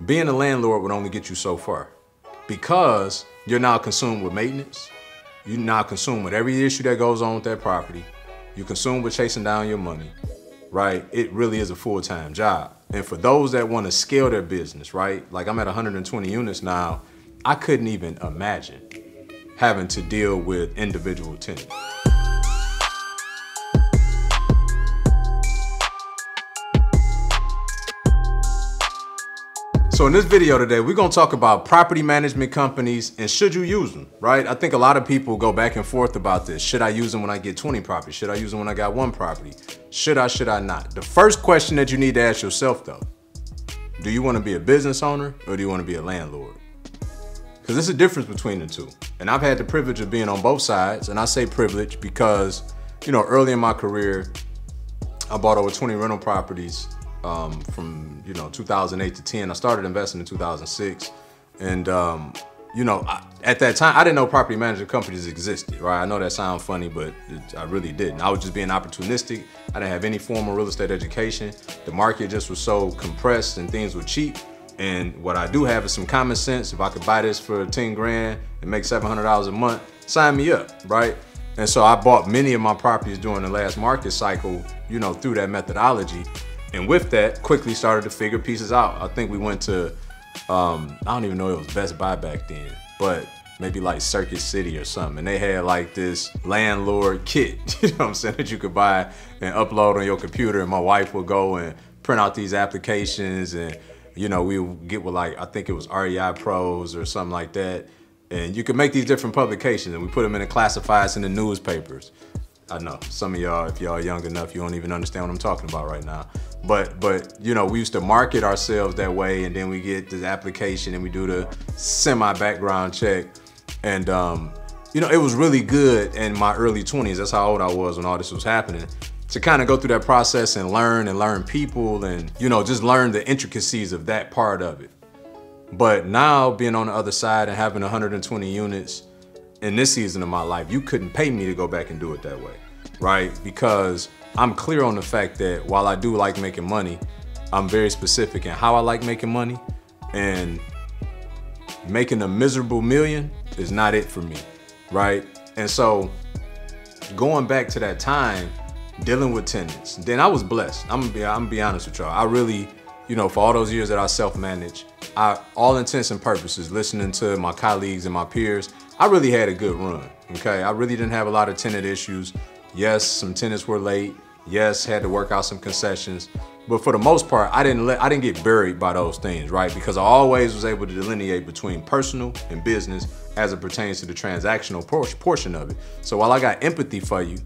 being a landlord would only get you so far because you're now consumed with maintenance. You're now consumed with every issue that goes on with that property. You're consumed with chasing down your money, right? It really is a full-time job. And for those that want to scale their business, right? Like I'm at 120 units now. I couldn't even imagine having to deal with individual tenants. So in this video today, we're gonna talk about property management companies and should you use them, right? I think a lot of people go back and forth about this. Should I use them when I get 20 properties? Should I use them when I got 1 property? Should I not? The first question that you need to ask yourself though, do you wanna be a business owner or do you wanna be a landlord? Because there's a difference between the two. And I've had the privilege of being on both sides, and I say privilege because, you know, early in my career, I bought over 20 rental properties from 2008 to 10. I started investing in 2006, and at that time I didn't know property management companies existed. Right? I know that sounds funny, but I really didn't. I was just being opportunistic. I didn't have any formal real estate education. The market just was so compressed and things were cheap. And what I do have is some common sense. If I could buy this for 10 grand and make $700 a month, sign me up, right? And so I bought many of my properties during the last market cycle, through that methodology. And with that, quickly started to figure pieces out. I think we went to, I don't even know if it was Best Buy back then, but maybe like Circuit City or something. And they had like this landlord kit, that you could buy and upload on your computer. And my wife would go and print out these applications, and we would get with like, I think it was REI Pros or something like that. And you could make these different publications and we put them in the classifieds in the newspapers. I know some of y'all, if y'all young enough, you don't even understand what I'm talking about right now. But we used to market ourselves that way, and then we get this application and we do the semi-background check. And it was really good in my early 20s. That's how old I was when all this was happening. To kind of go through that process and learn people and, just learn the intricacies of that part of it. But now being on the other side and having 120 units in this season of my life, you couldn't pay me to go back and do it that way, right? Because I'm clear on the fact that while I do like making money, I'm very specific in how I like making money, and making a miserable million is not it for me, right? And so going back to that time, dealing with tenants, then I was blessed. I'm gonna be honest with y'all. I really, for all those years that I self-managed, all intents and purposes, listening to my colleagues and my peers, I really had a good run, okay? I really didn't have a lot of tenant issues. Yes, some tenants were late. Yes, had to work out some concessions. But for the most part, I didn't get buried by those things, right? Because I always was able to delineate between personal and business as it pertains to the transactional portion of it. So while I got empathy for you,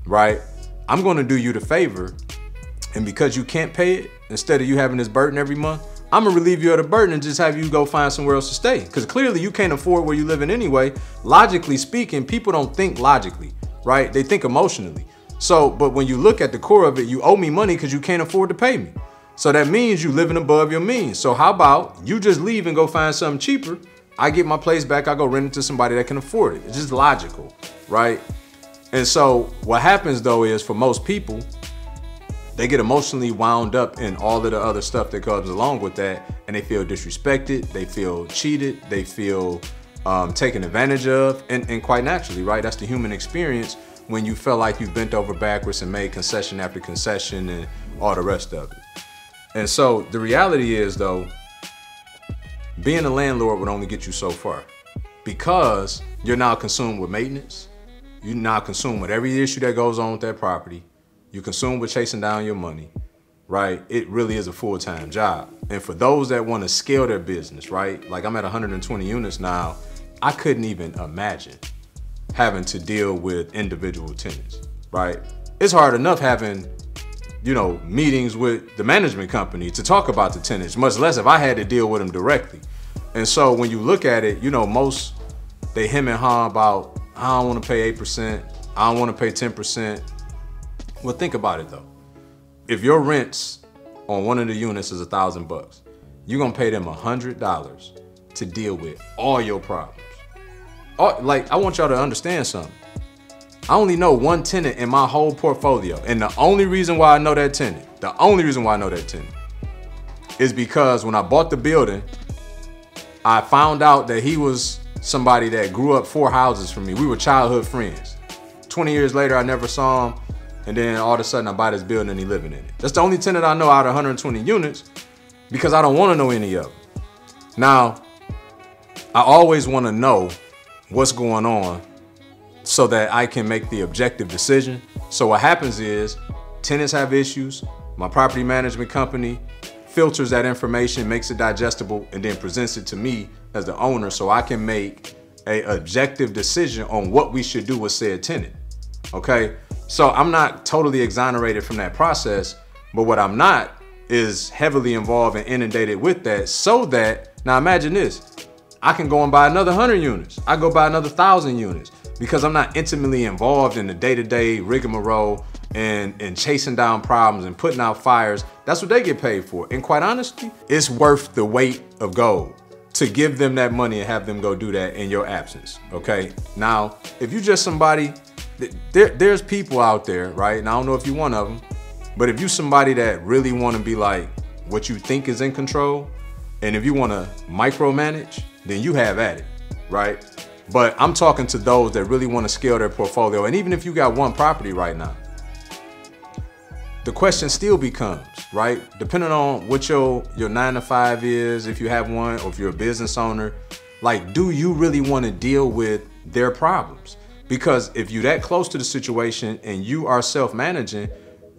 right, I'm gonna do you the favor, and because you can't pay it, instead of you having this burden every month, I'm gonna relieve you of the burden and just have you go find somewhere else to stay. Because clearly you can't afford where you living anyway. Logically speaking, people don't think logically, right? They think emotionally. So, but when you look at the core of it, you owe me money because you can't afford to pay me. So that means you living above your means. So how about you just leave and go find something cheaper? I get my place back, I go rent it to somebody that can afford it. It's just logical, right? And so what happens though is, for most people, they get emotionally wound up in all of the other stuff that comes along with that, and they feel disrespected, they feel cheated, they feel taken advantage of, and quite naturally, right? That's the human experience when you feel like you've bent over backwards and made concession after concession and all the rest of it. And so the reality is though, being a landlord would only get you so far because you're now consumed with maintenance. You're now consumed with every issue that goes on with that property. You're consumed with chasing down your money, right? It really is a full-time job. And for those that want to scale their business, right? Like I'm at 120 units now. I couldn't even imagine having to deal with individual tenants, right? It's hard enough having, meetings with the management company to talk about the tenants, much less if I had to deal with them directly. And so when you look at it, most, they hem and haw about, I don't want to pay 8%, I don't want to pay 10%. Well, think about it though. If your rents on one of the units is $1,000, you're gonna pay them $100 to deal with all your problems. Like, I want y'all to understand something. I only know one tenant in my whole portfolio, and the only reason why I know that tenant, is because when I bought the building, I found out that he was somebody that grew up 4 houses from me. We were childhood friends. 20 years later, I never saw him. And then all of a sudden I buy this building and he living in it. That's the only tenant I know out of 120 units because I don't want to know any of them. Now, I always want to know what's going on so that I can make the objective decision. So what happens is tenants have issues. My property management company filters that information, makes it digestible, and then presents it to me as the owner so I can make an objective decision on what we should do with said tenant. Okay? So I'm not totally exonerated from that process, but what I'm not is heavily involved and inundated with that so that, now imagine this, I can go and buy another 100 units. I go buy another 1,000 units because I'm not intimately involved in the day-to-day rigmarole and chasing down problems and putting out fires. That's what they get paid for. And quite honestly, it's worth the weight of gold to give them that money and have them go do that in your absence, okay? Now, if you're just somebody, there's people out there, right? And I don't know if you're one of them, but if you're somebody that really want to be like what you think is in control, and if you want to micromanage, then you have at it, right? But I'm talking to those that really want to scale their portfolio. And even if you got one property right now, the question still becomes, right? Depending on what your 9-to-5 is, if you have one, or if you're a business owner, like, do you really want to deal with their problems? Because if you're that close to the situation and you are self-managing,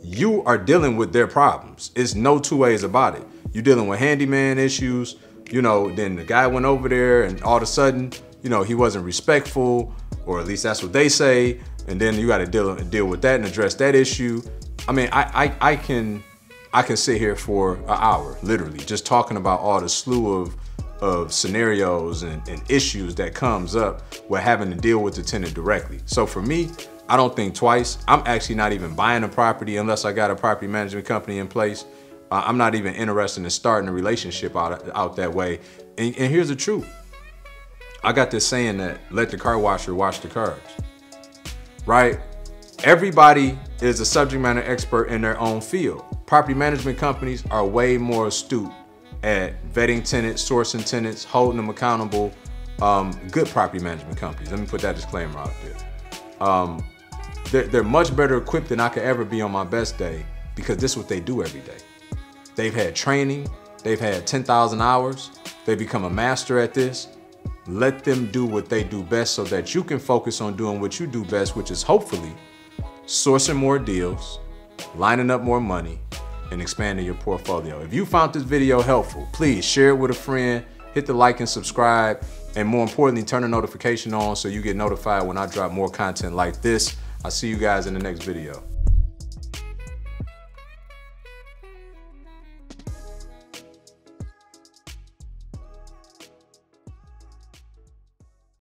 you are dealing with their problems. It's no two ways about it. You're dealing with handyman issues, you know, then the guy went over there and all of a sudden, you know, he wasn't respectful, or at least that's what they say. And then you got to deal with that and address that issue. I mean, I can sit here for an hour, literally, just talking about all the slew of scenarios and issues that comes up with having to deal with the tenant directly. So for me, I don't think twice. I'm actually not even buying a property unless I got a property management company in place. I'm not even interested in starting a relationship out that way. And here's the truth. I got this saying that let the car washer wash the cars, right? Everybody is a subject matter expert in their own field. Property management companies are way more astute at vetting tenants, sourcing tenants, holding them accountable. Good property management companies, let me put that disclaimer out there. They're much better equipped than I could ever be on my best day because this is what they do every day. They've had training, they've had 10,000 hours, they become a master at this. Let them do what they do best so that you can focus on doing what you do best, which is hopefully sourcing more deals, lining up more money, and expanding your portfolio. If you found this video helpful, please share it with a friend, hit the like and subscribe, and more importantly, turn the notification on so you get notified when I drop more content like this. I'll see you guys in the next video.